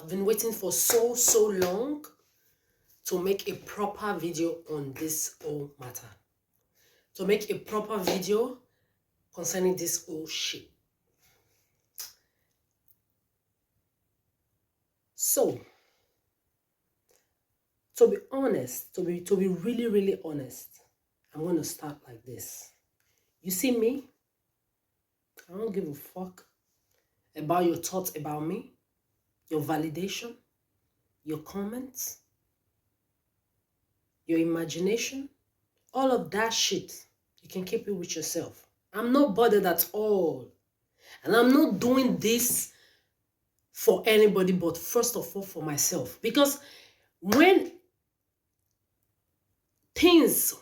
I've been waiting for so long to make a proper video on this whole matter. To make a proper video concerning this whole shit. So, to be honest, to be really honest, I'm going to start like this. You see me? I don't give a fuck about your thoughts about me, your validation, your comments, your imagination, all of that shit. You can keep it with yourself. I'm not bothered at all. And I'm not doing this for anybody, but first of all for myself. Because when things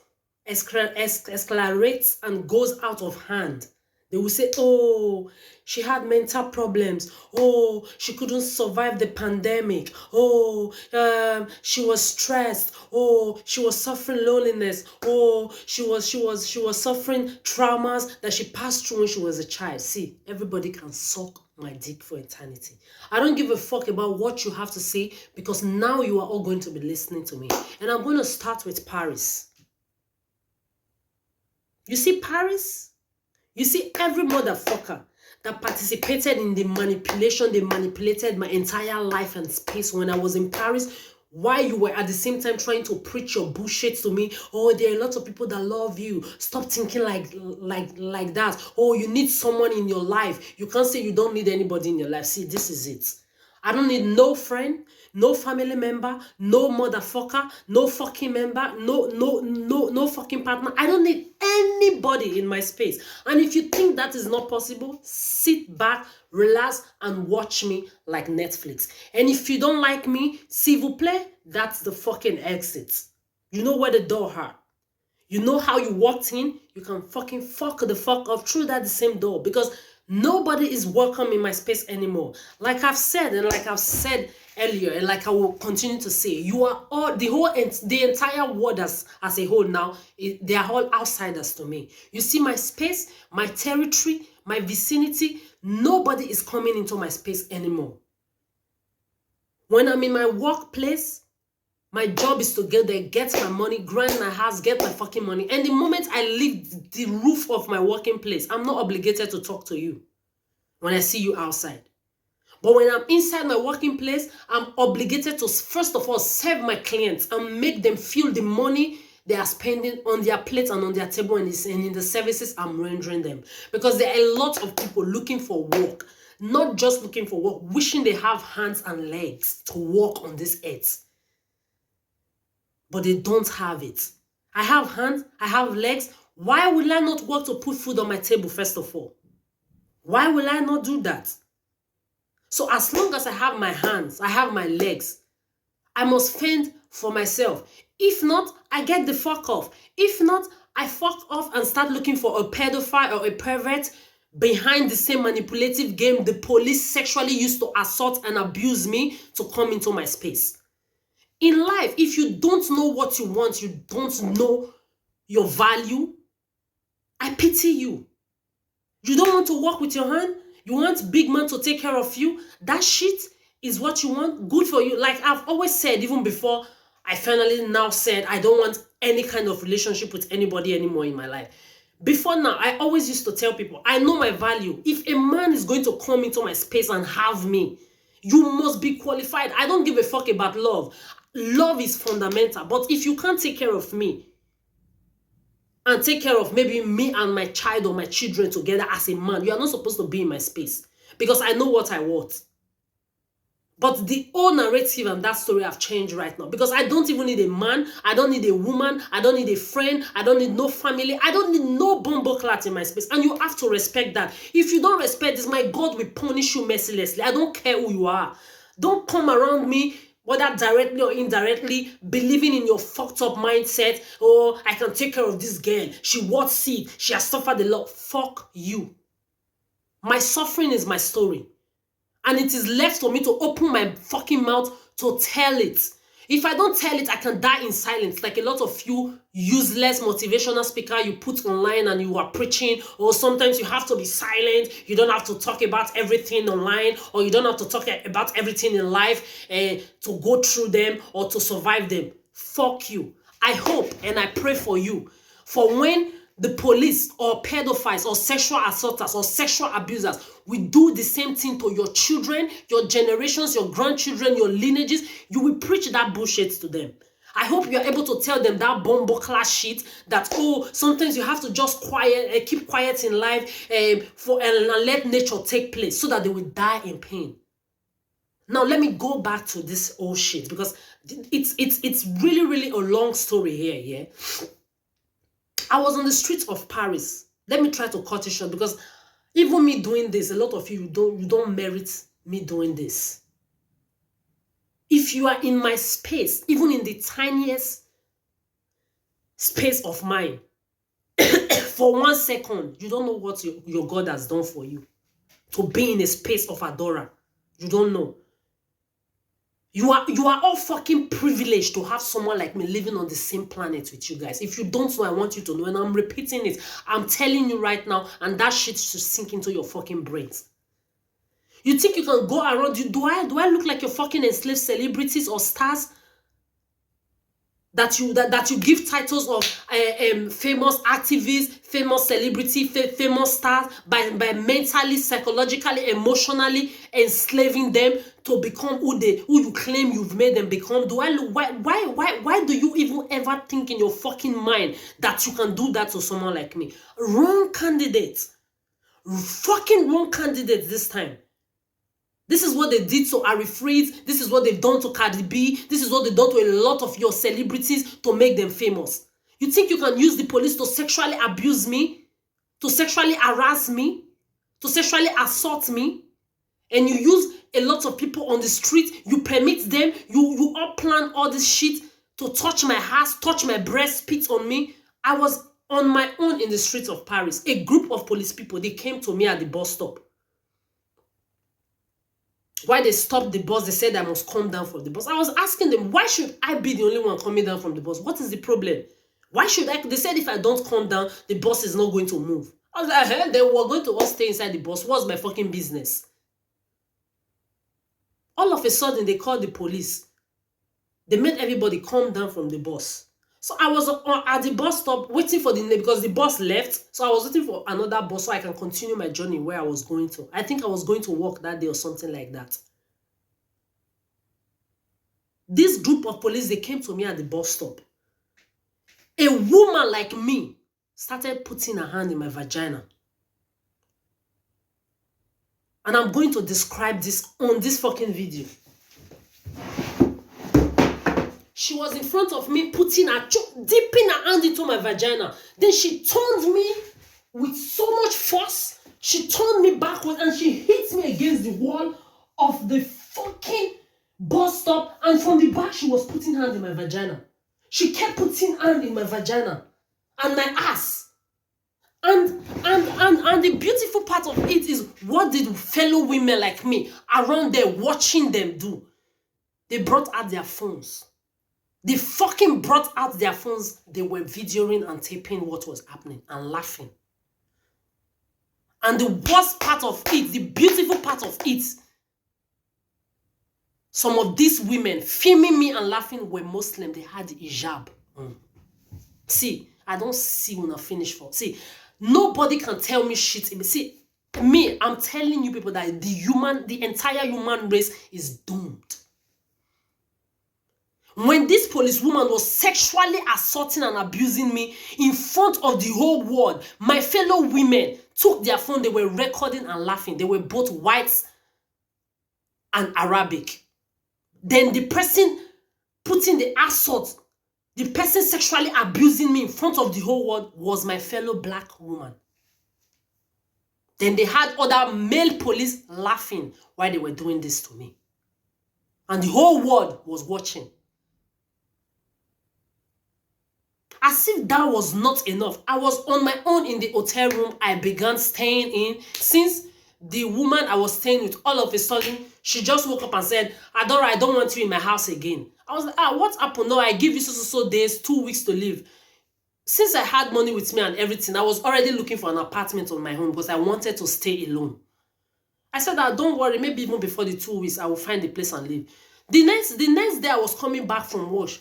escalates and goes out of hand, they will say, oh, she had mental problems. Oh, she couldn't survive the pandemic. Oh, she was stressed. Oh, she was suffering loneliness. Oh, she was suffering traumas that she passed through when she was a child. See, everybody can suck my dick for eternity. I don't give a fuck about what you have to say, because now you are all going to be listening to me. And I'm going to start with Paris. You see Paris? You see, every motherfucker that participated in the manipulation, they manipulated my entire life and space when I was in Paris, while you were at the same time trying to preach your bullshit to me. Oh, there are a lot of people that love you. Stop thinking like that. Oh, you need someone in your life. You can't say you don't need anybody in your life. See, this is it. I don't need no friend, no family member, no motherfucker, no fucking member, no fucking partner. I don't need anybody in my space. And if you think that is not possible, sit back, relax, and watch me like Netflix. And if you don't like me, s'il vous plaît, that's the fucking exit. You know where the door are. You know how you walked in, you can fucking fuck the fuck off through that the same door, because nobody is welcome in my space anymore. Like I've said, and like I've said earlier, and like I will continue to say, you are all, the entire world as a whole now, they are all outsiders to me. You see my space, my territory, my vicinity, nobody is coming into my space anymore. When I'm in my workplace, my job is to get there, get my money, grind my house, get my fucking money. And the moment I leave the roof of my working place, I'm not obligated to talk to you when I see you outside. But when I'm inside my working place, I'm obligated to, first of all, serve my clients and make them feel the money they are spending on their plate and on their table and in the services I'm rendering them. Because there are a lot of people looking for work, not just looking for work, wishing they have hands and legs to walk on this earth. But they don't have it. I have hands, I have legs. Why will I not work to put food on my table, first of all? Why will I not do that? So as long as I have my hands, I have my legs, I must fend for myself. If not, I get the fuck off. If not, I fuck off and start looking for a pedophile or a pervert behind the same manipulative game the police sexually used to assault and abuse me to come into my space. In life, if you don't know what you want, you don't know your value, I pity you. You don't want to walk with your hand? You want big man to take care of you? That shit is what you want? Good for you. Like I've always said, even before I finally now said I don't want any kind of relationship with anybody anymore in my life. Before now, I always used to tell people, I know my value. If a man is going to come into my space and have me, you must be qualified. I don't give a fuck about love. Love is fundamental. But if you can't take care of me and take care of maybe me and my child or my children together as a man, you are not supposed to be in my space, because I know what I want. But the whole narrative and that story have changed right now, because I don't even need a man, I don't need a woman, I don't need a friend, I don't need no family, I don't need no bumbo clat in my space. And you have to respect that. If you don't respect this, my God will punish you mercilessly. I don't care who you are. Don't come around me, whether directly or indirectly, believing in your fucked up mindset. Oh, I can take care of this girl. She wants seed. She has suffered a lot. Fuck you. My suffering is my story. And it is left for me to open my fucking mouth to tell it. If I don't tell it, I can die in silence, like a lot of you useless motivational speaker you put online and you are preaching, or sometimes you have to be silent. You don't have to talk about everything online, or you don't have to talk about everything in life to go through them or to survive them. Fuck you. I hope and I pray for you. For when the police or pedophiles or sexual assaulters or sexual abusers will do the same thing to your children, your generations, your grandchildren, your lineages, you will preach that bullshit to them. I hope you're able to tell them that bombo class shit that, oh, sometimes you have to just keep quiet in life and let nature take place so that they will die in pain. Now, let me go back to this old shit because it's really, really a long story here, yeah? I was on the streets of Paris. Let me try to cut it short because even me doing this, a lot of you don't merit me doing this. If you are in my space, even in the tiniest space of mine, for 1 second, you don't know what your God has done for you. To be in a space of Adora, you don't know. You are all fucking privileged to have someone like me living on the same planet with you guys. If you don't know, I want you to know. And I'm repeating it. I'm telling you right now. And that shit should sink into your fucking brains. You think you can go around? Do I look like your fucking enslaved celebrities or stars? That you give titles of famous activists, famous celebrity, famous stars by mentally, psychologically, emotionally enslaving them to become who you claim you've made them become. Do I look why do you even ever think in your fucking mind that you can do that to someone like me? Wrong candidate. Fucking wrong candidate this time. This is what they did to Ari Freed. This is what they've done to Cardi B. This is what they've done to a lot of your celebrities to make them famous. You think you can use the police to sexually abuse me? To sexually harass me? To sexually assault me? And you use a lot of people on the street. You permit them. You all plan all this shit to touch my ass, touch my breast, spit on me. I was on my own in the streets of Paris. A group of police people, they came to me at the bus stop. Why they stopped the bus, they said I must come down from the bus. I was asking them, why should I be the only one coming down from the bus? What is the problem? Why should I? They said if I don't come down, the bus is not going to move. I was like, hell, they were going to all stay inside the bus. What's my fucking business? All of a sudden, they called the police. They made everybody come down from the bus. So I was at the bus stop waiting for because the bus left. So I was waiting for another bus so I can continue my journey where I was going to. I think I was going to work that day or something like that. This group of police, they came to me at the bus stop. A woman like me started putting her hand in my vagina. And I'm going to describe this on this fucking video. She was in front of me, dipping her hand into my vagina. Then she turned me with so much force. She turned me backwards and she hit me against the wall of the fucking bus stop. And from the back, she was putting hand in my vagina. She kept putting hand in my vagina and my ass. And the beautiful part of it is what did fellow women like me around there watching them do? They brought out their phones. They fucking brought out their phones. They were videoing and taping what was happening and laughing. And the worst part of it, the beautiful part of it, some of these women filming me and laughing were Muslim. They had the hijab. See, I don't see when I finish for. See, nobody can tell me shit. See, me, I'm telling you people that the entire human race is doomed. When this policewoman was sexually assaulting and abusing me in front of the whole world, my fellow women took their phone, they were recording and laughing. They were both whites and Arabic. Then the person putting the assault, the person sexually abusing me in front of the whole world was my fellow black woman. Then they had other male police laughing while they were doing this to me. And the whole world was watching. As if that was not enough, I was on my own in the hotel room I began staying in since the woman I was staying with, all of a sudden, she just woke up and said, Adora, I don't want you in my house again. I was like, what happened? No, I give you so days, 2 weeks to live. Since I had money with me and everything, I was already looking for an apartment on my own because I wanted to stay alone. I said that, don't worry, maybe even before the 2 weeks, I will find a place and live. The next day I was coming back from work.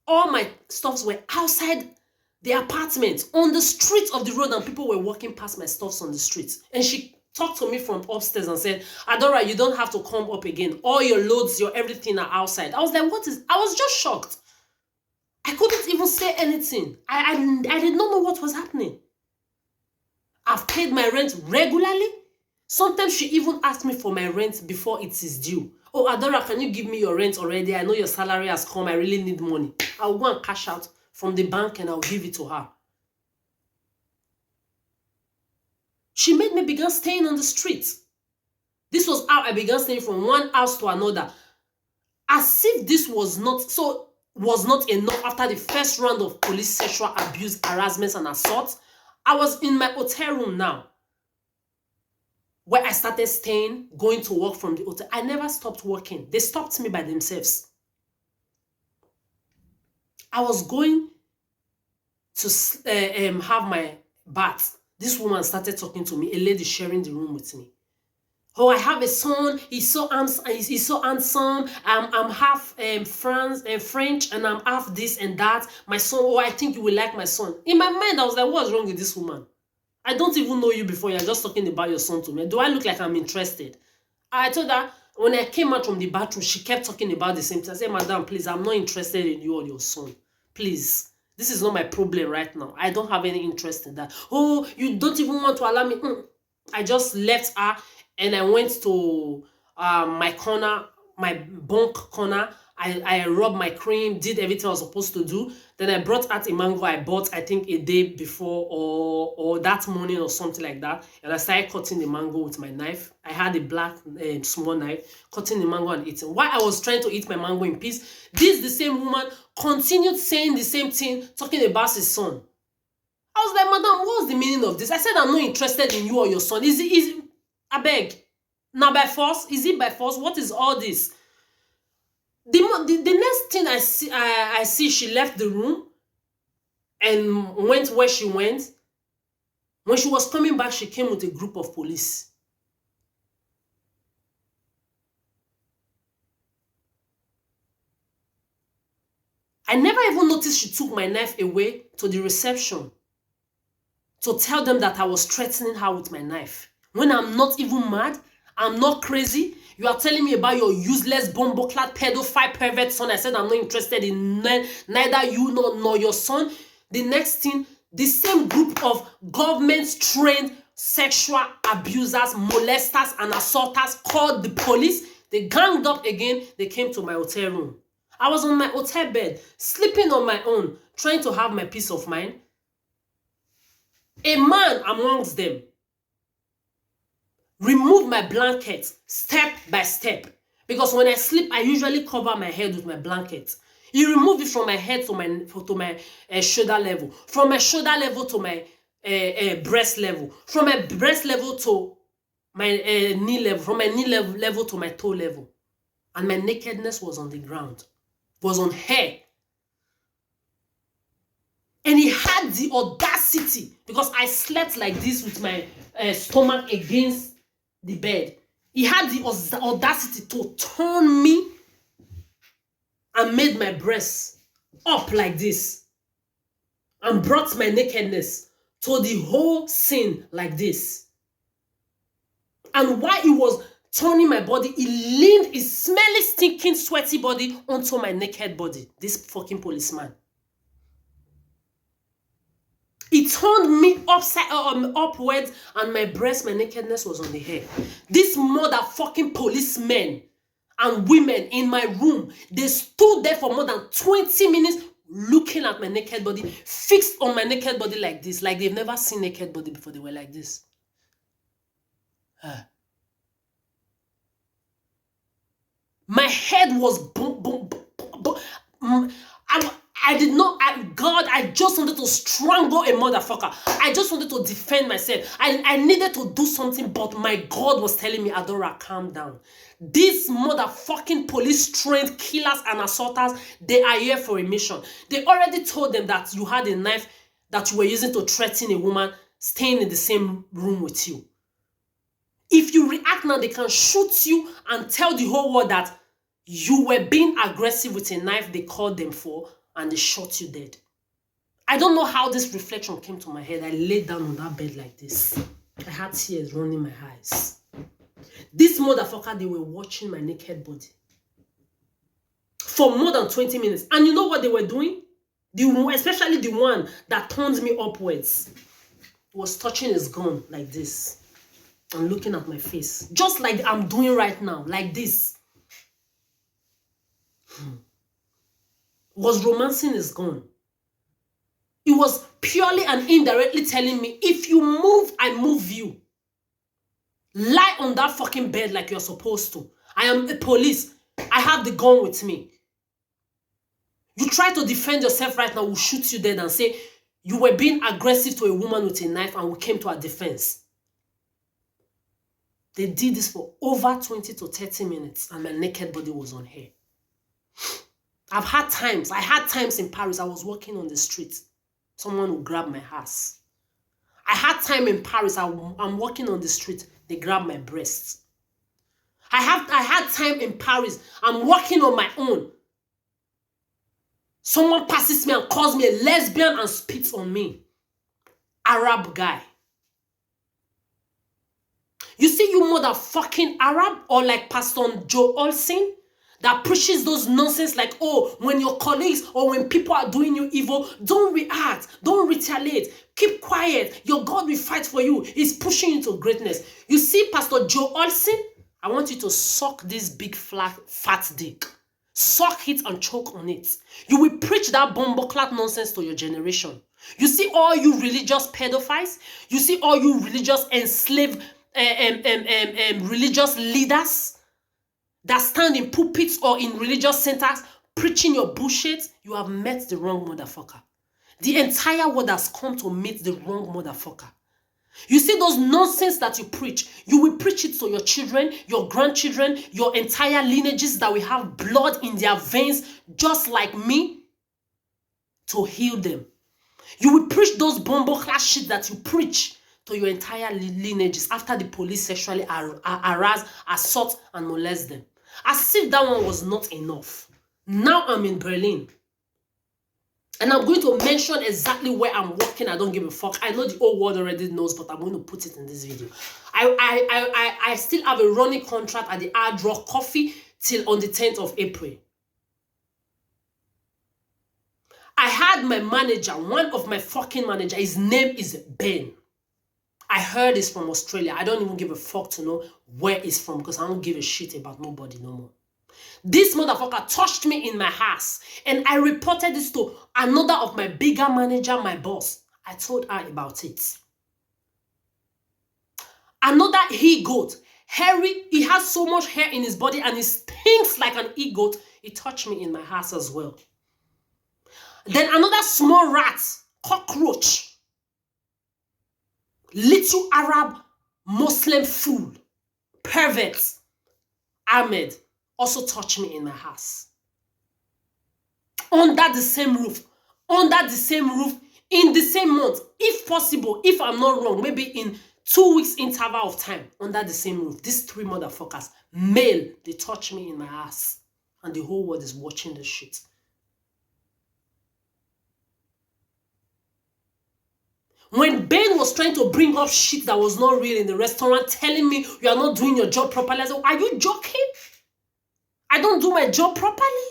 All my stuffs were outside the apartment, on the street of the road, and people were walking past my stuffs on the street. And she talked to me from upstairs and said, Adora, you don't have to come up again. All your loads, your everything are outside. I was like, I was just shocked. I couldn't even say anything. I did not know what was happening. I've paid my rent regularly. Sometimes she even asked me for my rent before it is due. Oh, Adora, can you give me your rent already? I know your salary has come. I really need money. I'll go and cash out from the bank and I'll give it to her. She made me begin staying on the street. This was how I began staying from one house to another. As if this was not enough after the first round of police sexual abuse, harassment, and assault. I was in my hotel room now, where I started staying, going to work from the hotel. I never stopped working. They stopped me by themselves. I was going to have my bath. This woman started talking to me, a lady sharing the room with me. Oh, I have a son. He's so handsome. I'm half French, and I'm half this and that. My son. Oh, I think you will like my son. In my mind, I was like, what's wrong with this woman? I don't even know you before. You're just talking about your son to me. Do I look like I'm interested? I told her, when I came out from the bathroom, she kept talking about the same thing. I said, Madam, please, I'm not interested in you or your son. Please. This is not my problem right now. I don't have any interest in that. Oh, you don't even want to allow me. I just left her and I went to my corner, my bunk corner. I rubbed my cream, did everything I was supposed to do. Then I brought out a mango I bought, I think, a day before or that morning or something like that. And I started cutting the mango with my knife. I had a black small knife, cutting the mango and eating. While I was trying to eat my mango in peace, the same woman continued saying the same thing, talking about his son. I was like, Madam, what's the meaning of this? I said, I'm not interested in you or your son. I beg. Now by force? Is it by force? What is all this? The next thing I see, she left the room and went where she went. When she was coming back, she came with a group of police. I never even noticed she took my knife away to the reception to tell them that I was threatening her with my knife. When I'm not even mad, I'm not crazy. You are telling me about your useless, bombo-clad, pedophile, pervert son. I said I'm not interested in neither you nor your son. The next thing, the same group of government-trained sexual abusers, molesters, and assaulters called the police. They ganged up again. They came to my hotel room. I was on my hotel bed, sleeping on my own, trying to have my peace of mind. A man amongst them removed my blanket step by step, because when I sleep, I usually cover my head with my blanket. He removed it from my head to my shoulder level, from my shoulder level to my breast level, from my breast level to my knee level, from my knee level to my toe level, and my nakedness was on the ground, was on hair. And he had the audacity, because I slept like this with my stomach against the bed. He had the audacity to turn me and made my breasts up like this and brought my nakedness to the whole scene like this. And while he was turning my body, he leaned his smelly, stinking, sweaty body onto my naked body. This fucking policeman. He turned me upwards, and my breast, my nakedness was on the hair. These motherfucking policemen and women in my room, they stood there for more than 20 minutes looking at my naked body, fixed on my naked body like this, like they've never seen naked body before. They were like this. My head was boom, boom, boom, boom. I I just wanted to strangle a motherfucker. I just wanted to defend myself. I needed to do something, but my God was telling me, Adora, calm down. These motherfucking police-trained killers and assaulters, they are here for a mission. They already told them that you had a knife that you were using to threaten a woman staying in the same room with you. If you react now, they can shoot you and tell the whole world that you were being aggressive with a knife they called them for, and they shot you dead. I don't know how this reflection came to my head. I laid down on that bed like this. I had tears running my eyes. This motherfucker, they were watching my naked body for more than 20 minutes. And you know what they were doing? Especially the one that turned me upwards was touching his gun like this and looking at my face. Just like I'm doing right now, like this. Was romancing his gun. It was purely and indirectly telling me, if you move, I move you. Lie on that fucking bed like you're supposed to. I am the police. I have the gun with me. You try to defend yourself right now, we'll shoot you dead and say, you were being aggressive to a woman with a knife and we came to our defense. They did this for over 20 to 30 minutes and my naked body was on air. I had times in Paris, I was walking on the street. Someone would grab my ass. I had time in Paris, I'm walking on the street, they grab my breasts. I had time in Paris, I'm walking on my own. Someone passes me and calls me a lesbian and spits on me. Arab guy. You see, you motherfucking Arab, or like Pastor Joe Olsen, that preaches those nonsense like, oh, when your colleagues or when people are doing you evil, don't react, don't retaliate, keep quiet, your God will fight for you. He's pushing you to greatness. You see, Pastor Joe Olsen, I want you to suck this big fat dick. Suck it and choke on it. You will preach that bumbleclap nonsense to your generation. You see all you religious pedophiles? You see all you religious enslaved religious leaders that stand in pulpits or in religious centers preaching your bullshit? You have met the wrong motherfucker. The entire world has come to meet the wrong motherfucker. You see those nonsense that you preach, you will preach it to your children, your grandchildren, your entire lineages that will have blood in their veins just like me to heal them. You will preach those bumbleclass shit that you preach to your entire lineages after the police sexually harass, assault, and molest them. As if that one was not enough. Now I'm in Berlin. And I'm going to mention exactly where I'm working. I don't give a fuck. I know the whole world already knows, but I'm going to put it in this video. I still have a running contract at the Hard Rock Coffee till on the 10th of April. I had my manager, one of my fucking manager, his name is Ben. I heard it's from Australia. I don't even give a fuck to know where it's from because I don't give a shit about nobody no more. This motherfucker touched me in my ass and I reported this to another of my bigger manager, my boss. I told her about it. Another he-goat, hairy, he has so much hair in his body and he stinks like an he-goat. He touched me in my ass as well. Then another small rat, cockroach, little Arab Muslim fool, pervert, Ahmed, also touched me in my ass. Under the same roof, in the same month, if possible, if I'm not wrong, maybe in 2 weeks interval of time, under the same roof, these three motherfuckers, male, they touch me in my ass. And the whole world is watching this shit. When Ben was trying to bring up shit that was not real in the restaurant, telling me you are not doing your job properly, I said, are you joking? I don't do my job properly.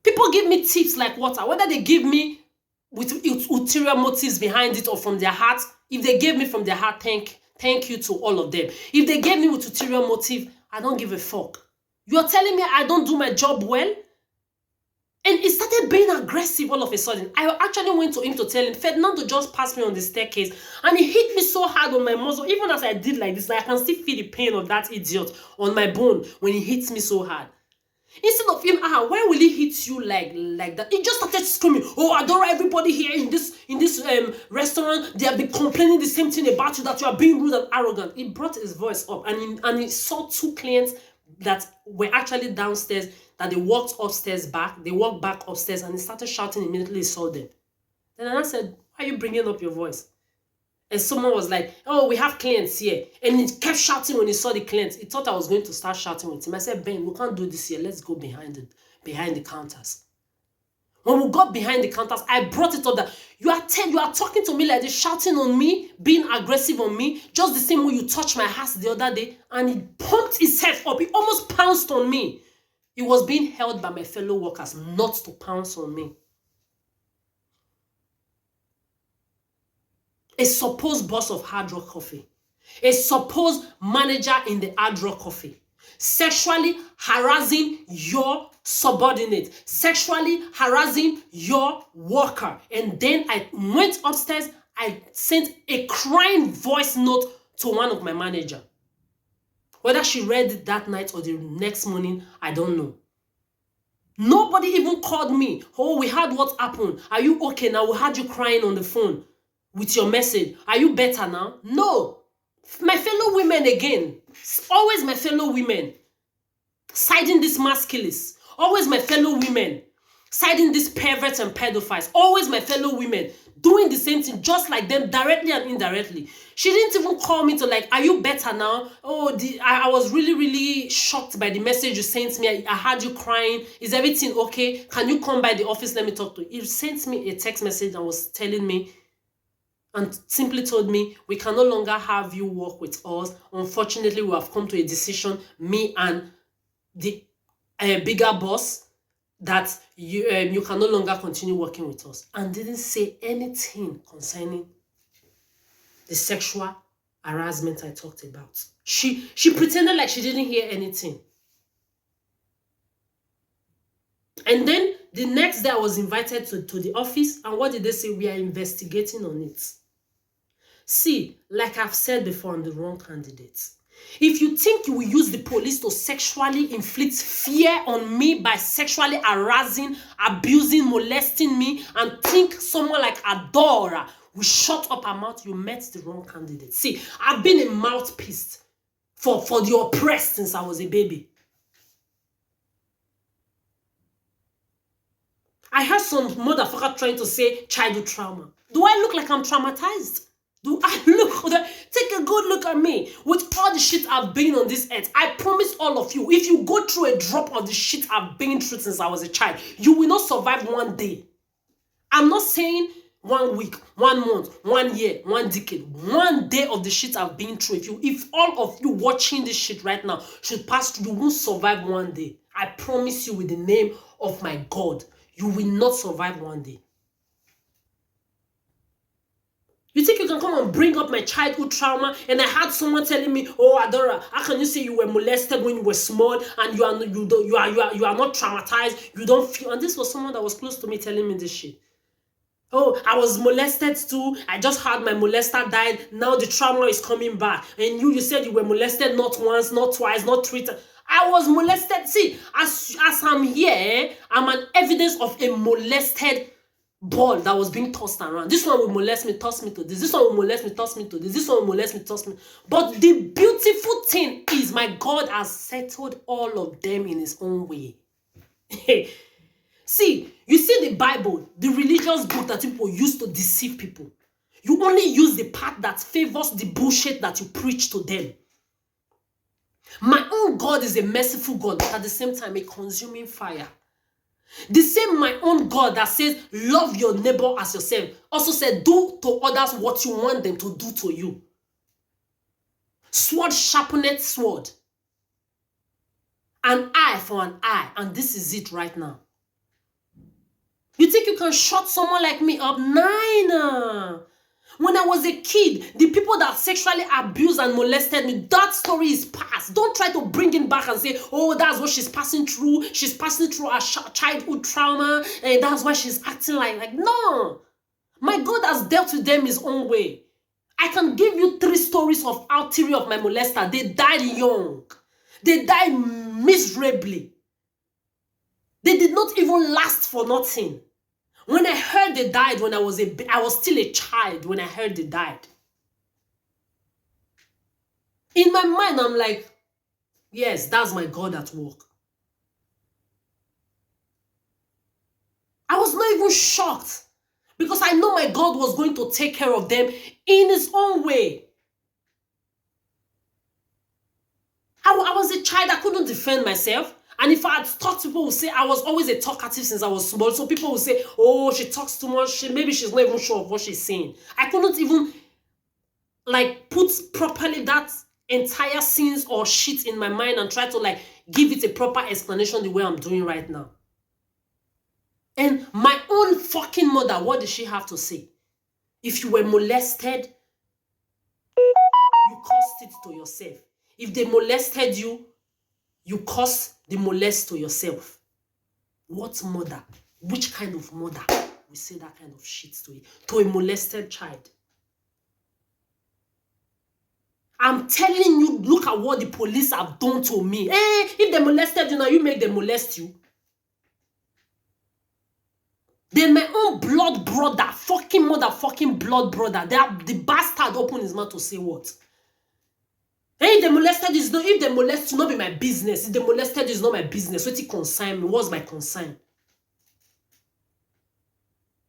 People give me tips like water, whether they give me with ulterior motives behind it or from their heart. If they gave me from their heart, thank you to all of them. If they gave me with ulterior motive, I don't give a fuck. You're telling me I don't do my job well? And he started being aggressive all of a sudden. I actually went to him to tell him, Fernando just passed me on the staircase and he hit me so hard on my muscle. Even as I did like this, I can still feel the pain of that idiot on my bone when he hits me so hard. Instead of him, why will he hit you like that? He just started screaming, oh, Adora, everybody here in this restaurant, they have been complaining the same thing about you, that you are being rude and arrogant. He brought his voice up, and he saw two clients that were actually downstairs, that they walked upstairs back. They walked back upstairs, and he started shouting immediately he saw them. Then I said, why are you bringing up your voice? And someone was like, oh, we have clients here. And he kept shouting when he saw the clients. He thought I was going to start shouting with him. I said, Ben, we can't do this here. Let's go behind the counters. When we got behind the counters, I brought it up that you are talking to me like this, shouting on me, being aggressive on me, just the same way you touched my ass the other day. And he pumped himself up. He almost pounced on me. He was being held by my fellow workers not to pounce on me. A supposed boss of Hard Rock Coffee, a supposed manager in the Hard Rock Coffee, sexually harassing your subordinate, sexually harassing your worker. And then I went upstairs, I sent a crying voice note to one of my manager. Whether she read it that night or the next morning, I don't know. Nobody even called me. Oh, we heard what happened. Are you okay now? We heard you crying on the phone with your message. Are you better now? No. My fellow women again. Always my fellow women. Siding these mass killers. Always my fellow women. Siding these perverts and pedophiles. Always my fellow women. Doing the same thing just like them, directly and indirectly. She didn't even call me to like, are you better now? Oh, I was really, really shocked by the message you sent me. I heard you crying. Is everything okay? Can you come by the office? Let me talk to you. He sent me a text message and was telling me, and simply told me, we can no longer have you work with us. Unfortunately, we have come to a decision, me and the bigger boss, that you can no longer continue working with us. And didn't say anything concerning the sexual harassment I talked about. She pretended like she didn't hear anything. And then the next day I was invited to the office, and what did they say? We are investigating on it. See, like I've said before, I'm the wrong candidate. If you think you will use the police to sexually inflict fear on me by sexually harassing, abusing, molesting me, and think someone like Adora will shut up her mouth, you met the wrong candidate. See, I've been a mouthpiece for the oppressed since I was a baby. I heard some motherfucker trying to say childhood trauma. Do I look like I'm traumatized? Do I look? Take a good look at me. With all the shit I've been on this earth, I promise all of you, if you go through a drop of the shit I've been through since I was a child, you will not survive one day. I'm not saying 1 week, 1 month, 1 year, 1 decade, 1 day of the shit I've been through. If all of you watching this shit right now should pass through, you won't survive one day. I promise you with the name of my God, you will not survive one day. You think you can come and bring up my childhood trauma? And I had someone telling me, "Oh, Adora, how can you say you were molested when you were small and you are not traumatized? You don't feel." And this was someone that was close to me telling me this shit. Oh, I was molested too. I just had my molester died. Now the trauma is coming back. And you said you were molested not once, not twice, not 3 times. I was molested. See, as I'm here, I'm an evidence of a molested ball that was being tossed around. This one will molest me, toss me to this. This one will molest me, toss me to this. This one will molest me, toss me. But the beautiful thing is, my God has settled all of them in his own way. See, you see the Bible, the religious book that people use to deceive people. You only use the part that favors the bullshit that you preach to them. My own God is a merciful God, but at the same time, a consuming fire. The same my own God that says, love your neighbor as yourself, also said, do to others what you want them to do to you. Sword sharpeneth sword. An eye for an eye. And this is it right now. You think you can shut someone like me up? Nah. When I was a kid, the people that sexually abused and molested me, that story is past. Don't try to bring it back and say, oh, that's what she's passing through. She's passing through a childhood trauma, and that's why she's acting like no. My God has dealt with them his own way. I can give you 3 stories of how 3 of my molesters, they died young. They died miserably. They did not even last for nothing. When I heard they died, when I was still a child when I heard they died. In my mind, I'm like, yes, that's my God at work. I was not even shocked because I know my God was going to take care of them in his own way. I was a child, I couldn't defend myself. And if I had talked, people would say I was always a talkative since I was small. So people would say, oh, she talks too much. Maybe she's not even sure of what she's saying. I couldn't even like put properly that entire scenes or shit in my mind and try to like give it a proper explanation the way I'm doing right now. And my own fucking mother, what did she have to say? If you were molested, you caused it to yourself. If they molested you, you caused the molest to yourself. What mother? Which kind of mother will say that kind of shit to a molested child? I'm telling you, look at what the police have done to me. If they molested you now, you make them molest you. Then my own blood brother, fucking motherfucking blood brother, the bastard opened his mouth to say what? If they molested is not, if they molest you, not be my business. If they molested is not my business. What it concern me? What's my concern?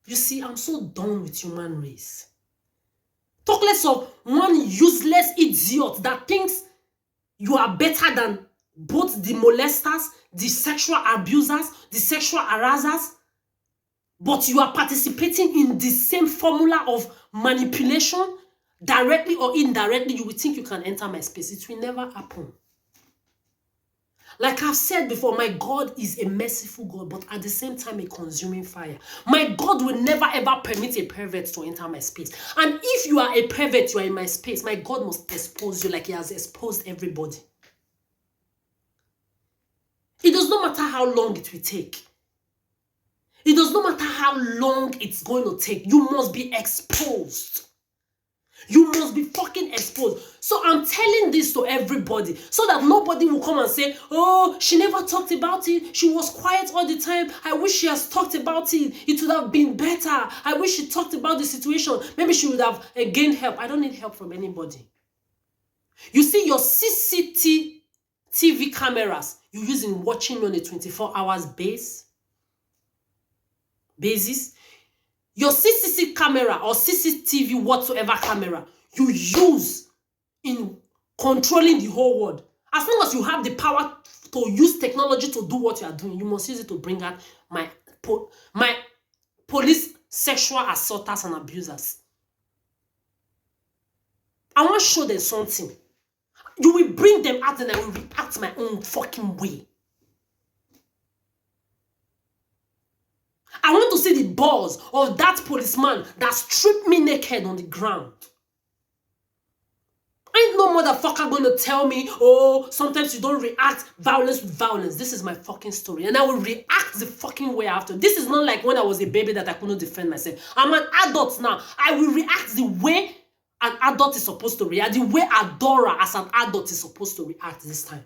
You see, I'm so done with human race. Talk less of one useless idiot that thinks you are better than both the molesters, the sexual abusers, the sexual harassers, but you are participating in the same formula of manipulation, directly or indirectly. You will think you can enter my space. It will never happen. Like I've said before, my God is a merciful God, but at the same time a consuming fire. My God will never ever permit a pervert to enter my space. And if you are a pervert, you are in my space, my God must expose you like he has exposed everybody. It does not matter how long it will take. It does not matter how long it's going to take. You must be exposed. You must be fucking exposed. So I'm telling this to everybody so that nobody will come and say, oh, she never talked about it. She was quiet all the time. I wish she has talked about it. It would have been better. I wish she talked about the situation. Maybe she would have gained help. I don't need help from anybody. You see, your CCTV cameras you use in watching me on a 24 hours basis, your CCTV camera or CCTV whatsoever camera you use in controlling the whole world. As long as you have the power to use technology to do what you are doing, you must use it to bring out my police sexual assaulters and abusers. I want to show them something. You will bring them out and I will react my own fucking way. I want to see the balls of that policeman that stripped me naked on the ground. Ain't no motherfucker going to tell me, oh, sometimes you don't react violence with violence. This is my fucking story. And I will react the fucking way after. This is not like when I was a baby that I couldn't defend myself. I'm an adult now. I will react the way an adult is supposed to react. The way Adora as an adult is supposed to react this time.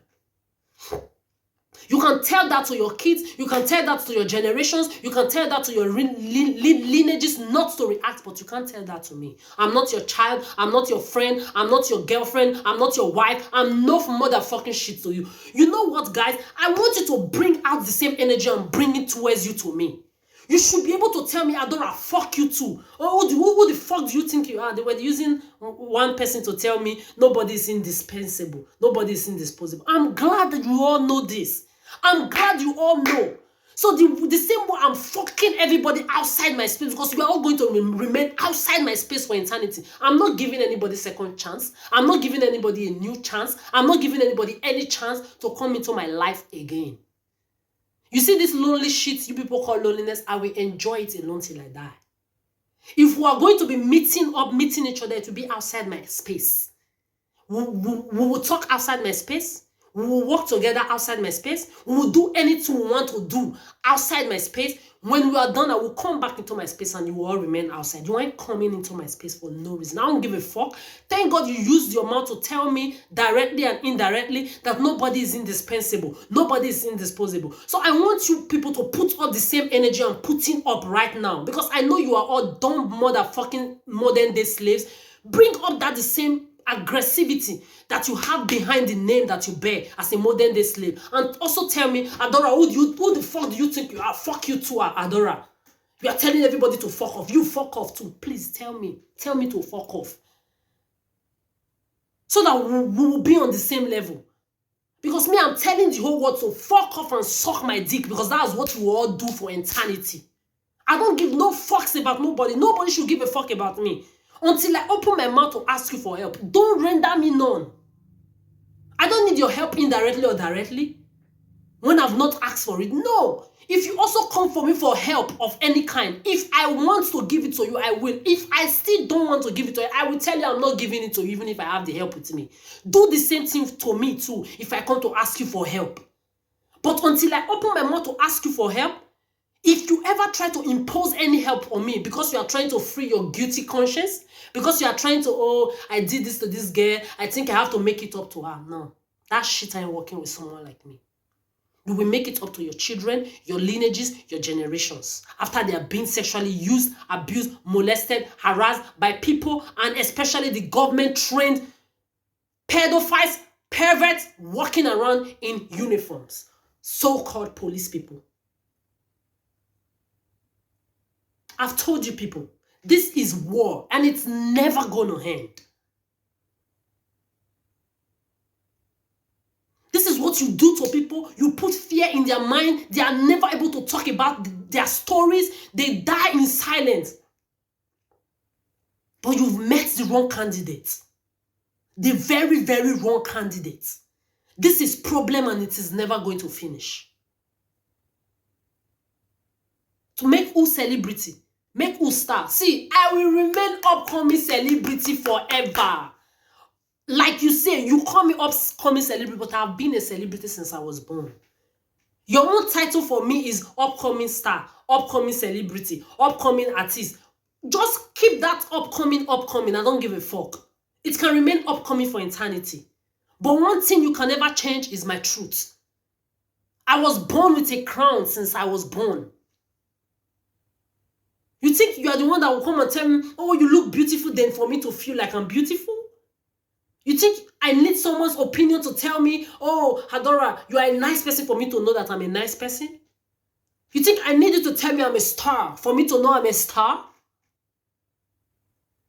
You can tell that to your kids. You can tell that to your generations. You can tell that to your lineages not to react, but you can't tell that to me. I'm not your child. I'm not your friend. I'm not your girlfriend. I'm not your wife. I'm no motherfucking shit to you. You know what, guys? I want you to bring out the same energy and bring it towards you to me. You should be able to tell me, Adora, fuck you too. Oh, who the fuck do you think you are? They were using one person to tell me nobody is indispensable. Nobody is indisposable. I'm glad that you all know this. I'm glad you all know. So the same way I'm fucking everybody outside my space because we are all going to remain outside my space for eternity. I'm not giving anybody second chance. I'm not giving anybody a new chance. I'm not giving anybody any chance to come into my life again. You see this lonely shit you people call loneliness, I will enjoy it alone till I die. If we are going to be meeting each other, to be outside my space. We will talk outside my space. We will work together outside my space. We will do anything we want to do outside my space. When we are done, I will come back into my space and you will all remain outside. You ain't coming into my space for no reason. I don't give a fuck. Thank God you used your mouth to tell me directly and indirectly that nobody is indispensable. Nobody is indisposable. So I want you people to put up the same energy I'm putting up right now. Because I know you are all dumb motherfucking modern day slaves. Bring up that the same aggressivity that you have behind the name that you bear as a modern day slave. And also tell me, Adora, who the fuck do you think you are? Fuck you too, Adora. You are telling everybody to fuck off. You fuck off too. Please tell me. Tell me to fuck off. So that we will be on the same level. Because me, I'm telling the whole world to fuck off and suck my dick, because that's what you all do for eternity. I don't give no fucks about nobody. Nobody should give a fuck about me. Until I open my mouth to ask you for help. Don't render me none. I don't need your help indirectly or directly when I've not asked for it. No. If you also come for me for help of any kind, if I want to give it to you, I will. If I still don't want to give it to you, I will tell you I'm not giving it to you even if I have the help with me. Do the same thing to me too if I come to ask you for help. But until I open my mouth to ask you for help, if you ever try to impose any help on me because you are trying to free your guilty conscience, because you are trying to, oh, I did this to this girl, I think I have to make it up to her. No, that shit ain't working with someone like me. You will make it up to your children, your lineages, your generations. After they are being sexually used, abused, molested, harassed by people, and especially the government-trained pedophiles, perverts walking around in uniforms. So-called police people. I've told you people, this is war and it's never going to end. This is what you do to people. You put fear in their mind. They are never able to talk about their stories. They die in silence. But you've met the wrong candidate. The very, very wrong candidate. This is problem and it is never going to finish. To make who celebrity? Make who star? See, I will remain upcoming celebrity forever. Like you say, you call me upcoming celebrity, but I've been a celebrity since I was born. Your own title for me is upcoming star, upcoming celebrity, upcoming artist. Just keep that upcoming. I don't give a fuck. It can remain upcoming for eternity. But one thing you can never change is my truth. I was born with a crown since I was born. You think you are the one that will come and tell me, oh, you look beautiful, then for me to feel like I'm beautiful? You think I need someone's opinion to tell me, oh, Adora, you are a nice person for me to know that I'm a nice person? You think I need you to tell me I'm a star for me to know I'm a star?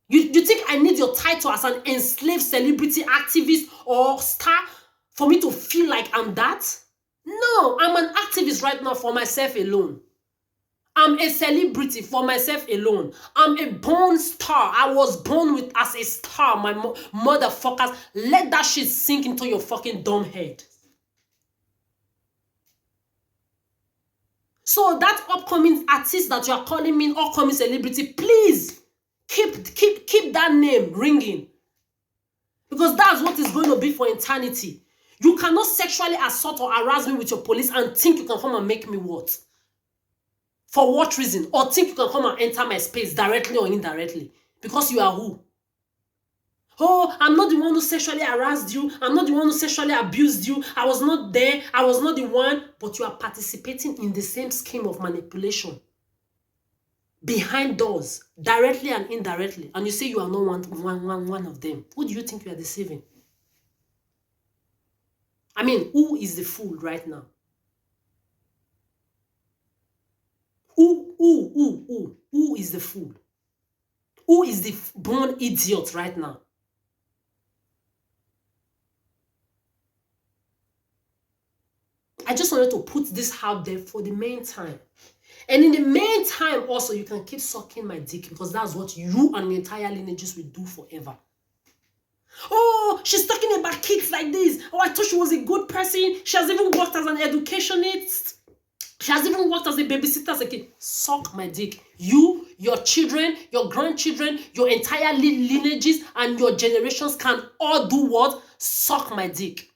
You think I need your title as an enslaved celebrity activist or star for me to feel like I'm that? No, I'm an activist right now for myself alone. I'm a celebrity for myself alone. I'm a born star. I was born with as a star, my motherfuckers. Let that shit sink into your fucking dumb head. So that upcoming artist that you are calling me upcoming celebrity, please keep that name ringing. Because that's what it's going to be for eternity. You cannot sexually assault or harass me with your police and think you can come and make me what? For what reason? Or think you can come and enter my space directly or indirectly? Because you are who? Oh, I'm not the one who sexually harassed you. I'm not the one who sexually abused you. I was not there. I was not the one. But you are participating in the same scheme of manipulation. Behind doors, directly and indirectly. And you say you are not one of them. Who do you think you are deceiving? I mean, who is the fool right now? Who is the fool? Who is the born idiot right now? I just wanted to put this out there for the meantime. And in the meantime, also, you can keep sucking my dick because that's what you and your entire lineages will do forever. Oh, she's talking about kids like this. Oh, I thought she was a good person. She has even worked as an educationist. She has even worked as a babysitter as a kid. Suck my dick. You, your children, your grandchildren, your entire lineages and your generations can all do what? Suck my dick.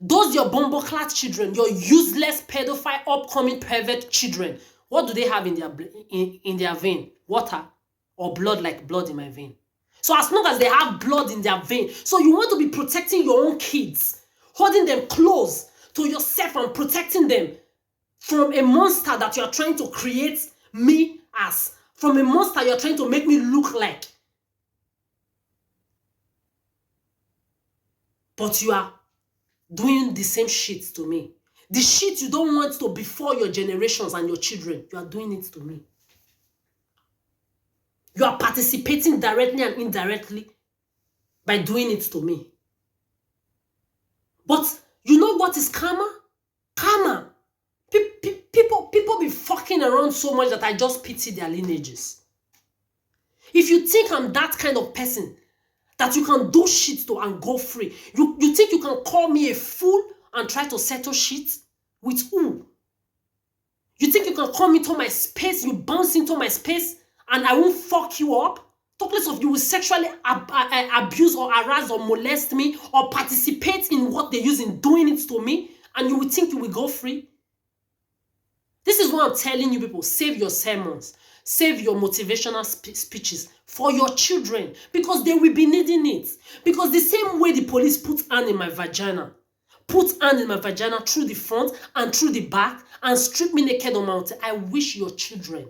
Those your bumbleclad children, your useless pedophile upcoming pervert children, what do they have in their vein? Water or blood, like blood in my vein. So as long as they have blood in their vein, so you want to be protecting your own kids, holding them close to yourself and protecting them from a monster that you are trying to create me as, from a monster you are trying to make me look like. But you are doing the same shit to me. The shit you don't want to befall your generations and your children, you are doing it to me. You are participating directly and indirectly by doing it to me. But you know what is karma? Karma. People be fucking around so much that I just pity their lineages. If you think I'm that kind of person that you can do shit to and go free, you think you can call me a fool and try to settle shit? With who? You think you can come into my space, you bounce into my space, and I won't fuck you up? Talk less of you will sexually abuse or harass or molest me or participate in what they use in doing it to me, and you will think you will go free? This is what I'm telling you people. Save your sermons. Save your motivational speeches for your children, because they will be needing it. Because the same way the police put hand in my vagina, through the front and through the back and strip me naked on mountain, I wish your children,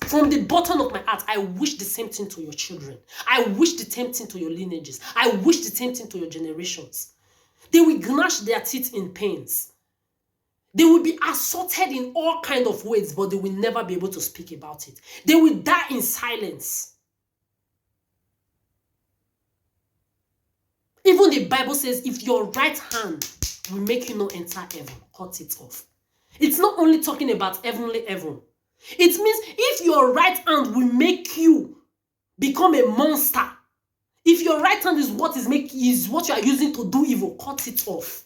from the bottom of my heart, I wish the same thing to your children. I wish the same thing to your lineages. I wish the same thing to your generations. They will gnash their teeth in pains. They will be assaulted in all kinds of ways, but they will never be able to speak about it. They will die in silence. Even the Bible says, if your right hand will make you not enter heaven, cut it off. It's not only talking about heavenly heaven. It means if your right hand will make you become a monster, if your right hand is what you are using to do evil, cut it off.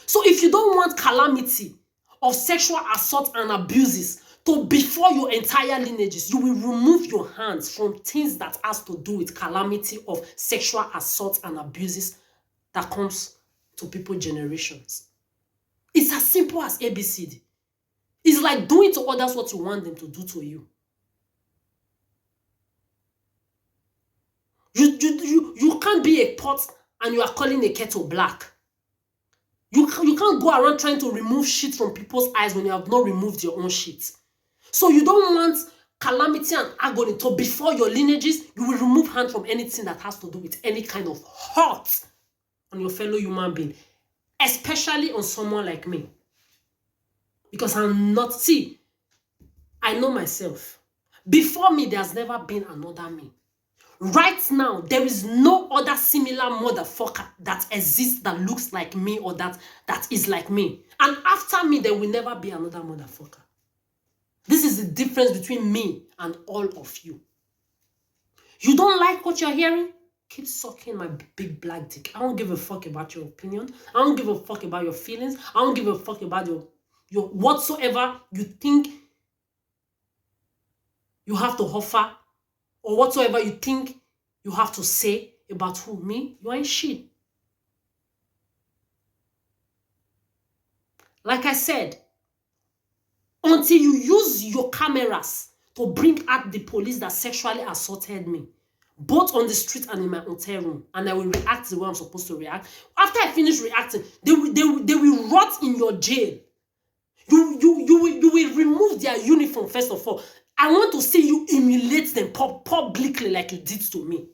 So if you don't want calamity of sexual assault and abuses to befall your entire lineages, you will remove your hands from things that has to do with calamity of sexual assault and abuses that comes to people's generations. It's as simple as ABCD. It's like doing to others what you want them to do to you. You can't be a pot and you are calling a kettle black. You can't go around trying to remove shit from people's eyes when you have not removed your own shit. So you don't want calamity and agony to before your lineages. You will remove hand from anything that has to do with any kind of hurt on your fellow human being, especially on someone like me. Because I'm not, I know myself. Before me, there's never been another me. Right now, there is no other similar motherfucker that exists that looks like me or that is like me. And after me, there will never be another motherfucker. This is the difference between me and all of you. You don't like what you're hearing? Keep sucking my big black dick. I don't give a fuck about your opinion. I don't give a fuck about your feelings. I don't give a fuck about your whatsoever you think you have to offer, or whatsoever you think you have to say about who, me, you ain't shit. Like I said, until you use your cameras to bring out the police that sexually assaulted me, both on the street and in my hotel room, and I will react the way I'm supposed to react. After I finish reacting, they will rot in your jail. You will remove their uniform first of all. I want to see you humiliate them publicly like you did to me.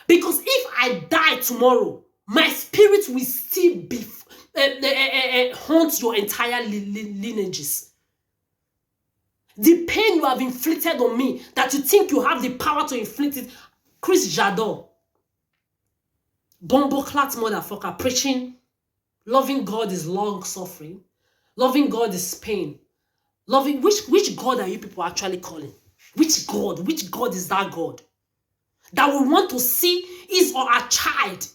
Because if I die tomorrow, my spirit will still be haunt your entire lineages. The pain you have inflicted on me, that you think you have the power to inflict it. Chris Jadot, bumbleclat motherfucker, preaching, loving God is long suffering, loving God is pain. Loving, which God are you people actually calling? Which God? Which God is that God? That we want to see his or our child.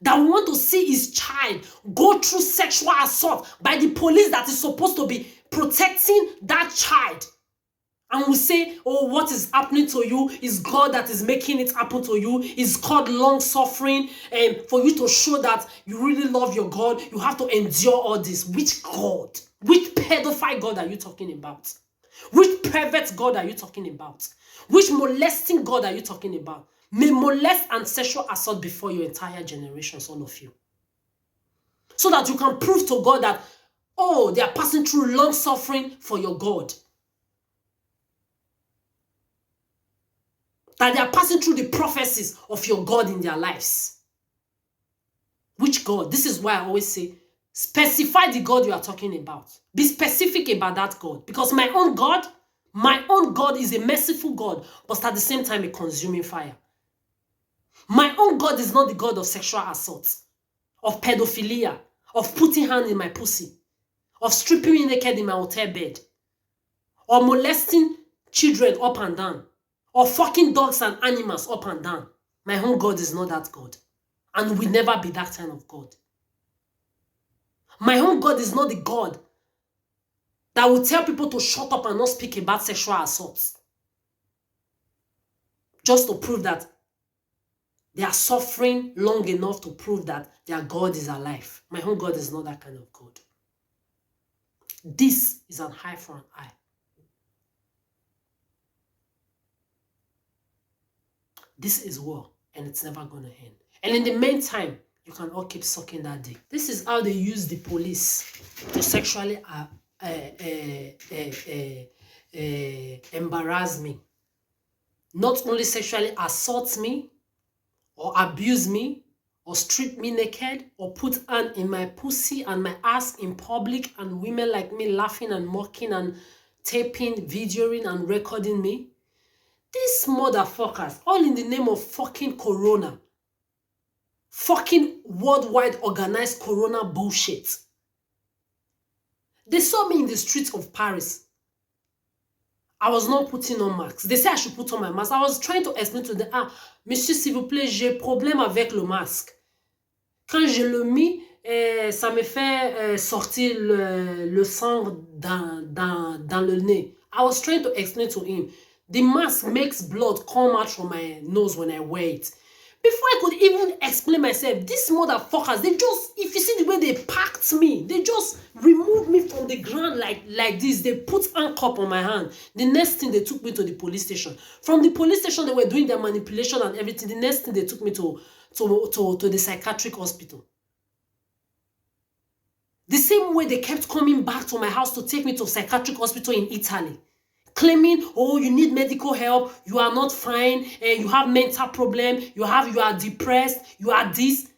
That we want to see his child go through sexual assault by the police that is supposed to be protecting that child. And we say, oh, what is happening to you is God that is making it happen to you. It's called long suffering. And for you to show that you really love your God, you have to endure all this. Which God? Which pedophile God are you talking about? Which pervert God are you talking about? Which molesting God are you talking about? May molest and sexual assault before your entire generations, all of you. So that you can prove to God that, oh, they are passing through long suffering for your God. That they are passing through the prophecies of your God in their lives. Which God? This is why I always say, specify the God you are talking about. Be specific about that God. Because my own God is a merciful God, but at the same time a consuming fire. My own God is not the God of sexual assault, of pedophilia, of putting hand in my pussy, of stripping me naked in my hotel bed, or molesting children up and down, or fucking dogs and animals up and down. My own God is not that God. And will never be that kind of God. My own God is not the God that will tell people to shut up and not speak about sexual assault. Just to prove that they are suffering long enough to prove that their God is alive. My own God is not that kind of God. This is an eye for an eye. This is war, and it's never going to end. And in the meantime, you can all keep sucking that dick. This is how they use the police to sexually embarrass me. Not only sexually assault me, or abuse me, or strip me naked, or put hand in my pussy and my ass in public, and women like me laughing and mocking and taping, videoing and recording me. These motherfuckers, all in the name of fucking corona. Fucking worldwide organized corona bullshit. They saw me in the streets of Paris. I was not putting on masks. They said I should put on my mask. I was trying to explain to them, monsieur, s'il vous plaît, j'ai problème avec le masque. Quand je le mis, ça me fait sortir le sang dans le nez. I was trying to explain to him. The mask makes blood come out from my nose when I wear it. Before I could even explain myself, these motherfuckers, they just, if you see the way they packed me, they just removed me from the ground like this. They put handcuff on my hand. The next thing, they took me to the police station. From the police station, they were doing their manipulation and everything. The next thing, they took me to the psychiatric hospital. The same way they kept coming back to my house to take me to a psychiatric hospital in Italy. Claiming, oh, you need medical help, you are not fine, you have mental problem, you are depressed, you are this.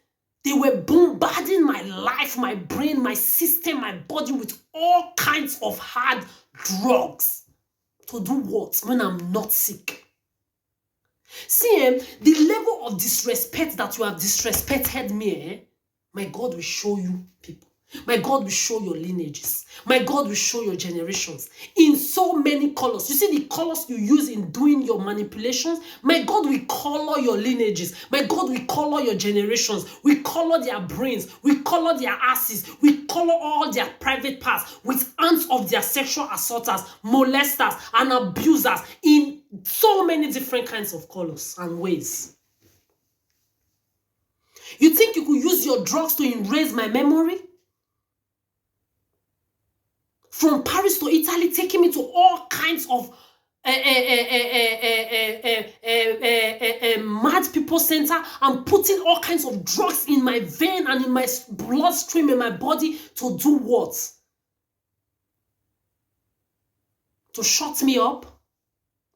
They were bombarding my life, my brain, my system, my body with all kinds of hard drugs. To do what when I'm not sick? See, the level of disrespect that you have disrespected me, my God will show you people. My God will show your lineages. My God will show your generations in so many colors. You see the colors you use in doing your manipulations? My God will color your lineages. My God will color your generations. We color their brains. We color their asses. We color all their private parts with hands of their sexual assaulters, molesters, and abusers in so many different kinds of colors and ways. You think you could use your drugs to erase my memory? From Paris to Italy, taking me to all kinds of mad people center and putting all kinds of drugs in my vein and in my bloodstream in my body to do what? To shut me up?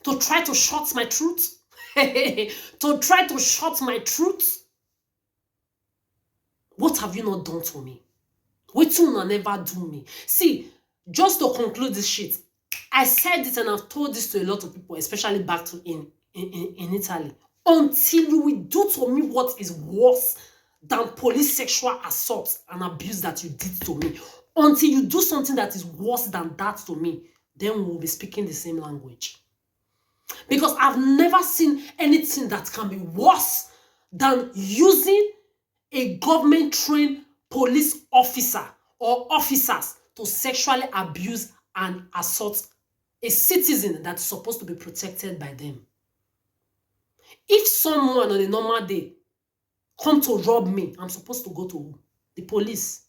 To try to shut my truth? To try to shut my truth? What have you not done to me? What you never do me? See, just to conclude this shit, I said this and I've told this to a lot of people, especially back to in Italy. Until you will do to me what is worse than police sexual assault and abuse that you did to me. Until you do something that is worse than that to me, then we will be speaking the same language. Because I've never seen anything that can be worse than using a government-trained police officer or officers to sexually abuse and assault a citizen that's supposed to be protected by them. If someone on a normal day come to rob me, I'm supposed to go to the police.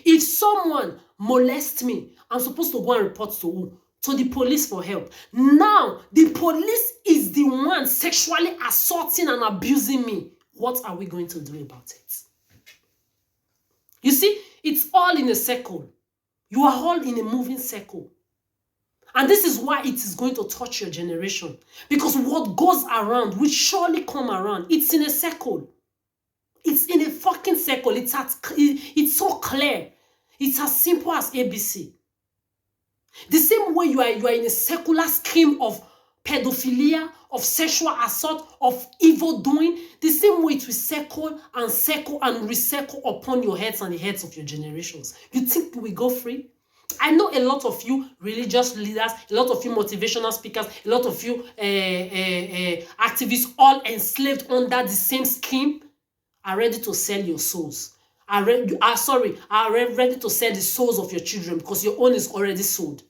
If someone molests me, I'm supposed to go and report to who? To the police for help. Now, the police is the one sexually assaulting and abusing me. What are we going to do about it? You see, it's all in a circle. You are all in a moving circle. And this is why it is going to touch your generation. Because what goes around will surely come around. It's in a circle. It's in a fucking circle. It's so clear. It's as simple as ABC. The same way you are in a circular scheme of pedophilia, of sexual assault, of evil doing, the same way it will circle and recircle upon your heads and the heads of your generations. You think we go free? I know a lot of you religious leaders, a lot of you motivational speakers, a lot of you activists, all enslaved under the same scheme, are ready to sell your souls. Are ready to sell the souls of your children because your own is already sold.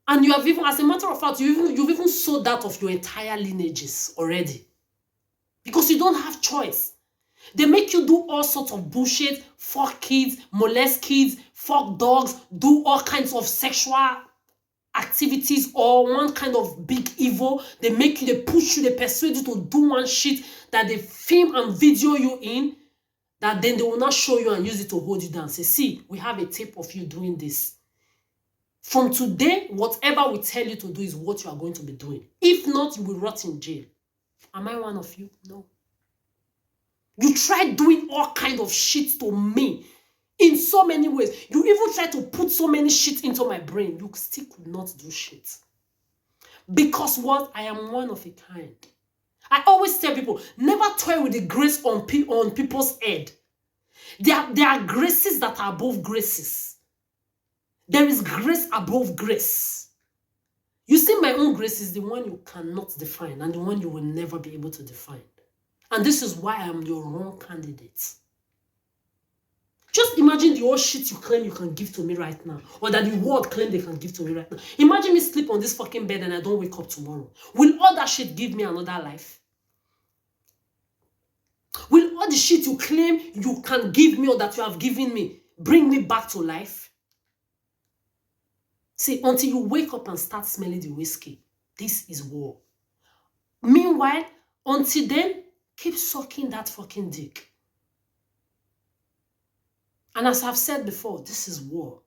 And you have even, as a matter of fact, you've even sold that of your entire lineages already. Because you don't have choice. They make you do all sorts of bullshit, fuck kids, molest kids, fuck dogs, do all kinds of sexual activities or one kind of big evil. They make you, they push you, they persuade you to do one shit that they film and video you in, that then they will not show you and use it to hold you down. Say, see, we have a tape of you doing this. From today, whatever we tell you to do is what you are going to be doing. If not, you will rot in jail. Am I one of you? No. You tried doing all kind of shit to me in so many ways. You even tried to put so many shit into my brain. You still could not do shit. Because what? I am one of a kind. I always tell people, never toy with the grace on people's head. There are graces that are above graces. There is grace above grace. You see, my own grace is the one you cannot define and the one you will never be able to define. And this is why I am your wrong candidate. Just imagine the old shit you claim you can give to me right now. Or that the world claim they can give to me right now. Imagine me sleep on this fucking bed and I don't wake up tomorrow. Will all that shit give me another life? Will all the shit you claim you can give me or that you have given me bring me back to life? See, until you wake up and start smelling the whiskey, this is war. Meanwhile, until then, keep sucking that fucking dick. And as I've said before, this is war.